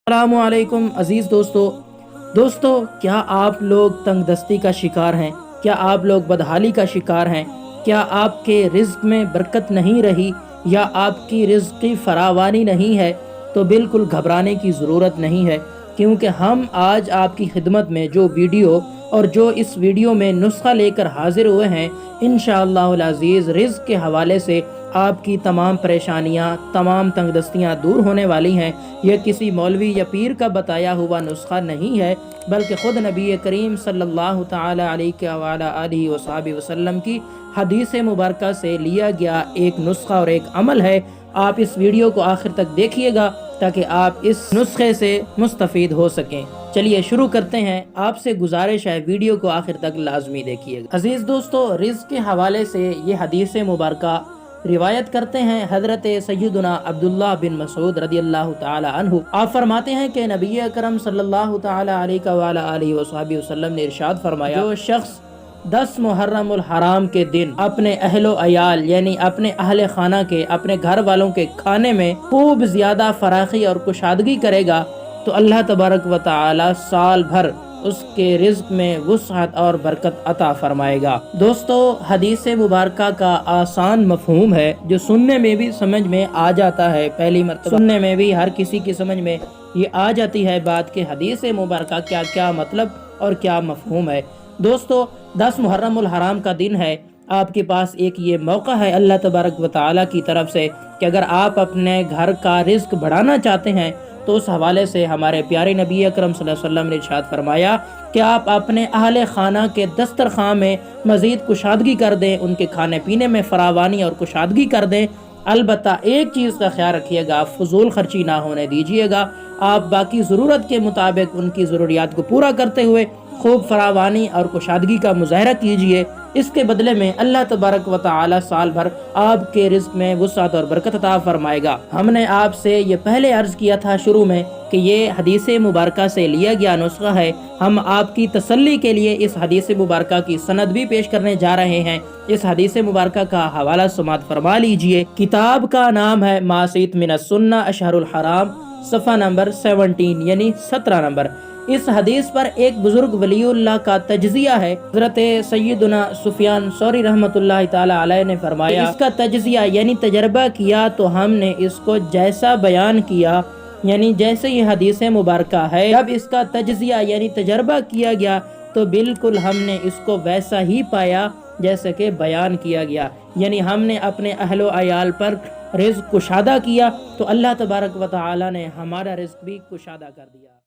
अस्सलामुअलैकुम अज़ीज़ दोस्तों, क्या आप लोग तंग दस्ती का शिकार हैं? क्या आप लोग बदहाली का शिकार हैं? क्या आपके रिज़्क़ में बरकत नहीं रही या आपकी रिज़्क़ की फरावानी नहीं है? तो बिल्कुल घबराने की ज़रूरत नहीं है, क्योंकि हम आज आपकी खिदमत में जो वीडियो और जो इस वीडियो में नुस्खा लेकर हाजिर हुए हैं, इंशाअल्लाहुल अज़ीज़ रिज़्क़ के हवाले से आपकी तमाम परेशानियाँ, तमाम तंगदस्तियाँ दूर होने वाली हैं। यह किसी मौलवी या पीर का बताया हुआ नुस्खा नहीं है, बल्कि ख़ुद नबी करीम सल्लल्लाहु ताला अलैहि वसल्लम की हदीस मुबारक से लिया गया एक नुस्खा और एक अमल है। आप इस वीडियो को आखिर तक देखिएगा ताकि आप इस नुस्खे से मुस्तफ़ीद हो सकें। चलिए शुरू करते हैं। आपसे गुजारिश है वीडियो को आखिर तक लाजमी देखिएगा। अजीज़ दोस्तों, रिज़्क़ के हवाले से ये हदीस मुबारक रिवायत करते हैं हज़रत सय्यदुना अब्दुल्लाह बिन मसूद रदियल्लाहु ताला अन्हु। आप फरमाते हैं कि नबी अकरम सल्लल्लाहु ताला अलैहि वसल्लम ने इरशाद फरमाया, जो शख्स 10 मुहर्रमुल हराम के दिन अपने अहलो अयाल यानी अपने अहले खाना के, अपने घर वालों के खाने में खूब ज़्यादा फराखी और कुशादगी करेगा तो अल्लाह तबारक व तआला साल भर उसके रिज़्क़ में वुसअत और बरकत अता फरमाएगा। दोस्तों, हदीस मुबारक का आसान मफ़हूम है जो सुनने में भी समझ में आ जाता है। पहली मर्तबा सुनने में भी हर किसी की समझ में ये आ जाती है बात कि हदीस मुबारक क्या क्या मतलब और क्या मफ़हूम है। दोस्तों, 10 मुहर्रमुल हराम का दिन है। आपके पास एक ये मौका है अल्लाह तबारक व तआला की तरफ से कि अगर आप अपने घर का रिज़्क़ बढ़ाना चाहते हैं तो उस हवाले से हमारे प्यारे नबी अकरम सल्लल्लाहु अलैहि वसल्लम ने इरशाद फरमाया कि आप अपने अहले खाना के दस्तरखान में मज़ीद कुशादगी कर दें, उनके खाने पीने में फरावानी और कुशादगी कर दें। अलबत्ता एक चीज़ का ख्याल रखिएगा, फजूल खर्ची ना होने दीजिएगा। आप बाकी ज़रूरत के मुताबिक उनकी ज़रूरियात को पूरा करते हुए खूब फरावानी और कुशादगी का मुजाहरा कीजिए। इसके बदले में अल्लाह तबारक व तआला साल भर आपके रिज़्क़ में वुसअत और बरकत अता फरमाएगा। हमने आपसे ये पहले अर्ज़ किया था शुरू में कि ये हदीस मुबारक से लिया गया नुस्खा है। हम आपकी तसल्ली के लिए इस हदीस मुबारक की सनद भी पेश करने जा रहे हैं। इस हदीस मुबारक का हवाला समात फरमा लीजिए। किताब का नाम है मासीत मिनस सुन्ना अशहरुल हराम, सफ़ा नंबर 17 यानी 17 नंबर। इस हदीस पर एक बुजुर्ग वलीउल्लाह का तज्जिया है। हज़रत सय्यदुना सुफियान सौरी रहमतुल्लाह ताला अलैह ने फरमाया, इसका तज्जिया यानी तजर्बा किया तो हमने इसको जैसा बयान किया यानी जैसे ये हदीस मुबारक है, जब इसका तज्जिया यानी तजर्बा किया गया तो बिल्कुल हमने इसको वैसा ही पाया जैसे कि बयान किया गया। यानी हमने अपने अहलो अयाल पर रिज़्क़ कुशादा किया तो अल्लाह तबारक व तआला ने हमारा रिज़्क़ भी कुशादा कर दिया।